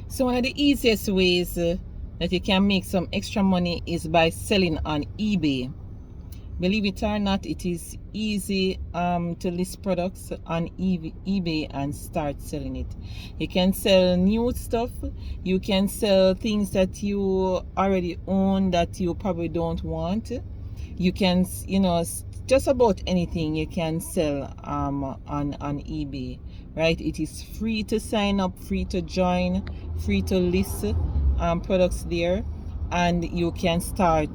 So one of the easiest ways that you can make some extra money is by selling on eBay. Believe it or not, it is easy to list products on eBay and start selling it. You can sell new stuff. You can sell things that you already own that you probably don't want. You can, just about anything you can sell on eBay, right? It is free to sign up, free to join, free to list products there, and you can start,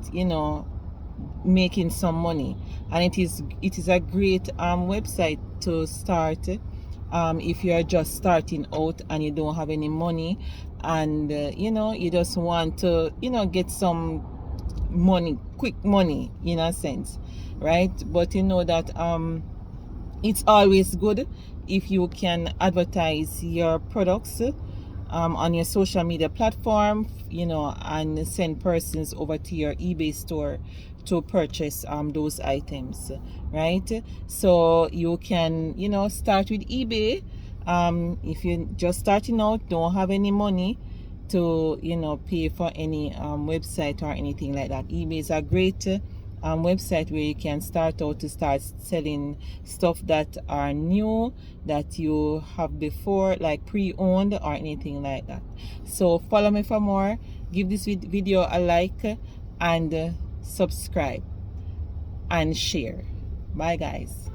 making some money. And it is a great website to start if you are just starting out and you don't have any money, and you just want to get some money, quick money in a sense, right? But you know that it's always good if you can advertise your products on your social media platform, and send persons over to your eBay store to purchase those items, right? So you can, start with eBay. If you're just starting out, don't have any money to, pay for any website or anything like that. eBay is a great website where you can start out to start selling stuff that are new, that you have before, like pre-owned or anything like that. So follow me for more. Give this video a like, and subscribe and share. Bye guys.